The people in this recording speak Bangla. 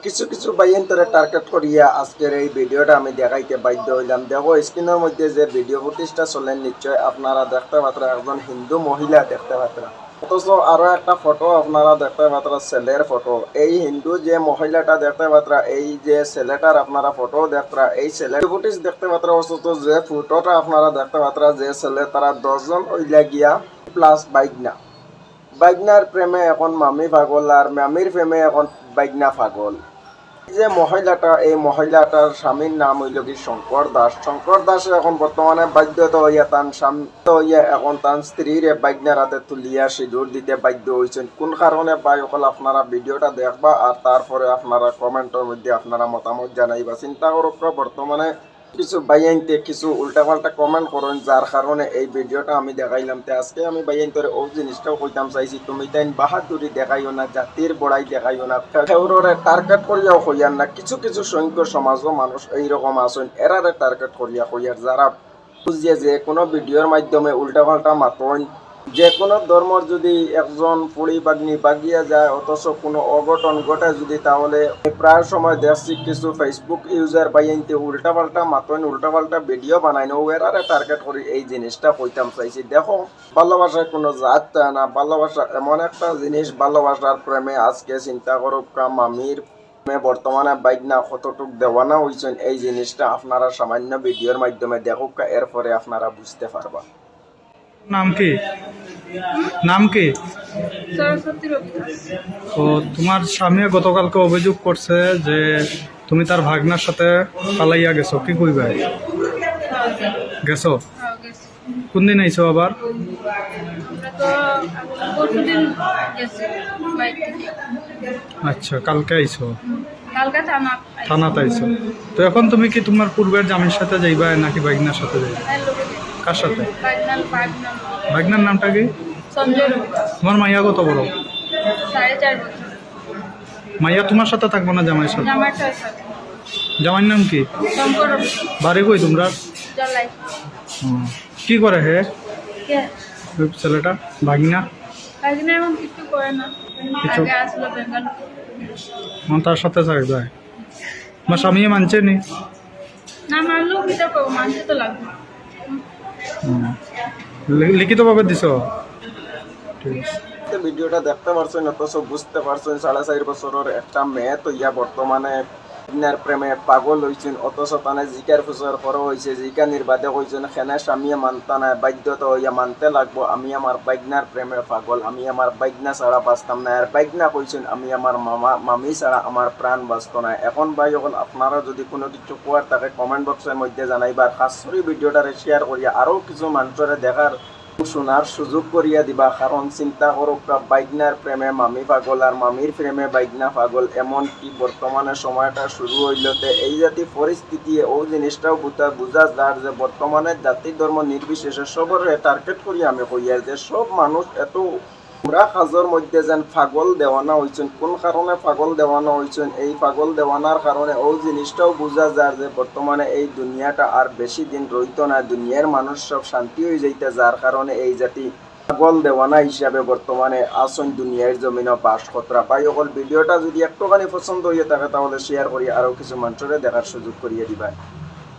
কিছু কিছু বাইন্তরে টার্গেট করিয়া আজকের এই ভিডিওটা আমি দেখাইতে বাধ্য হইলাম। দেখো স্ক্রিনের মধ্যে যে ভিডিও ফুটেজটা চলেন নিশ্চয় আপনারা দেখতে পাত্রা একজন হিন্দু মহিলা দেখতে পাত্রা, অথচ আরো একটা ফটো আপনারা দেখতে পাত্রা ছেলের ফটো। এই হিন্দু যে মহিলাটা দেখতে পাত্রা, এই যে ছেলেটার আপনারা ফটো দেখরা, এই ছেলের ফুটেজ দেখতে পাত্রা, অথচ যে ফটোটা আপনারা দেখতে পাত্রা যে ছেলে তারা 10 জন ওইলা গিয়া প্লাস বাইকনার প্রেমে এখন মামি পাগল আর মামির প্রেমে এখন বাইকনা পাগল। যে মহিলাটা, এই মহিলাটার স্বামীর নাম হইল কি শঙ্কর দাস। শঙ্কর দাস এখন বর্তমানে বাধ্যত হইয়া তার স্বামী হইয়া এখন তার স্ত্রীর বাইকনার হাতে তুলিয়া সিঁদুর দিতে বাধ্য হয়েছেন। কোন কারণে ভাই সকল আপনারা ভিডিওটা দেখবা আর তারপরে আপনারা কমেন্টের মধ্যে আপনারা মতামত জানাইবা। চিন্তা করুক বর্তমানে কিছু বাইয়াইনতে কিছু উল্টাপাল্টা কমেন্ট করেন, যার কারণে এই ভিডিওটা আমি দেখাইলাম। তো আজকে আমি বাইয়াইন্তরে ও জিনিসটাও কইতাম চাইছি, তুমি তাই বাহাদুরি দেখাইও না, জাতির বড়াই দেখাইও না, খেউরে টার্গেট করিয়াও কইয়ার না। কিছু কিছু সংখ্য সমাজও মানুষ এইরকম আছেন, এরারে টার্গেট করিয়া কইয়ার, যারা বুঝিয়ে যে কোনো ভিডিওর মাধ্যমে উল্টাপাল্টা মাতন। যে কোনো ধর্মর যদি একজন পড়ি বাগনি বাগিয়া যায় অথচ কোনো অঘটন ঘটে যদি, তাহলে প্রায় সময় দেখছি কিছু ফেসবুক ইউজার বাইনতে উল্টাপাল্টা মাতন, উল্টাপাল্টা ভিডিও বানায় না, এরারে টার্গেট করি এই জিনিসটা কইতাম চাইছি। দেখো ভালোবাসায় কোনো জাত চায় না, ভালোবাসা এমন একটা জিনিস, ভালোবাসার প্রেমে আজকে চিন্তা করুক মামির বর্তমানে বাইকনা কতটুক দেওয়ানা হয়েছেন, এই জিনিসটা আপনারা সামান্য ভিডিওর মাধ্যমে দেখুক, এরপরে আপনারা বুঝতে পারবা। নাম কি? নাম কি? সরস্বতী রবি। তো তোমার স্বামী গতকালকে অভিযোগ করছে যে তুমি তার ভাগনার সাথে পালাইয়া গেছো, কি কইবা? গেছো? কোন দিন আইছো আবার? আচ্ছা, কালকে আইছো? থানাতে আইছো। তো এখন তুমি কি তোমার পূর্বের জামির সাথে যাইবা নাকি ভাগনার সাথে যাইবা? কার সাথে? ভাগনার নামটা কি? তোমার মাইয়া কত বড়? 4.5 বছর। মাইয়া তোমার সাথে থাকবো না জামাইয়ের সাথে? জামাইয়ের নাম কি? বাড়ি কই তোমরা? কি করে হে ছেলেটা? ভাগিনা এখন কিছু করে না, কিছু আগে আসলো বেঙ্গল। তার সাথে থাকবে? আমার স্বামী মানছে নি? না মানলেও কিটা করবো, মানতে তো লাগবে। লিখিতভাবে দিছ? ঠিক আছে। ভিডিওটা দেখতে পারছেন, অথচ বুঝতে পারছেন 4.5 বছরের একটা মেয়ে তো ইয়া বর্তমানে বাইকনার প্রেমে পাগল হয়েছেন, অথচ তানে জিকার ফুসর করা হয়েছে, জিকা নির্বাদে কইছেন খেনে স্বামী মানতা না, বাধ্যত হইয়া মানতে লাগবো, আমি আমার বাইকনার প্রেমে পাগল, আমি আমার বাইকনা ছাড়া বাঁচতাম না। আর বাইকনা কইছেন আমি আমার মামি ছাড়া আমার প্রাণ বাঁচত না। এখন ভাই যখন আপনারা যদি কোনো কিছু কোয়ার তাকে কমেন্ট বক্সের মধ্যে জানাইবার, খাস করে ভিডিওটারে শেয়ার করিয়া আরও কিছু মানুষের দেখার শোনার সুযোগ করিয়া দিবা। কারণ চিন্তা করুক বাইকনার প্রেমে মামি পাগল আর মামির প্রেমে বাইকনা পাগল, এমন কি বর্তমানে সময়টা শুরু হইলতে এই জাতি পরিস্থিতি ও জিনিসটাও বুঝা যার যে বর্তমানে জাতি ধর্ম নির্বিশেষে সবর টার্গেট করি আমি কইয়ার যে সব মানুষ এত পুরা কাজের মধ্যে যেন পাগল দেওয়ানা হয়েছেন। কোন কারণে পাগল দেওয়ানা হয়েছেন, এই পাগল দেওয়ানার কারণে ও জিনিসটাও বোঝা যায় যে বর্তমানে এই দুনিয়াটা আর বেশি দিন রইত না, দুনিয়ার মানুষ সব শান্তি হয়ে যাইতে, যার কারণে এই জাতি পাগল দেওয়ানা হিসাবে বর্তমানে আসন দুনিয়ার জমিনে বাস কতরা। ভাই সকল ভিডিওটা যদি একটুখানি পছন্দ হয়ে থাকে তাহলে শেয়ার করি আরও কিছু মানুষের দেখার সুযোগ করিয়ে দিবা।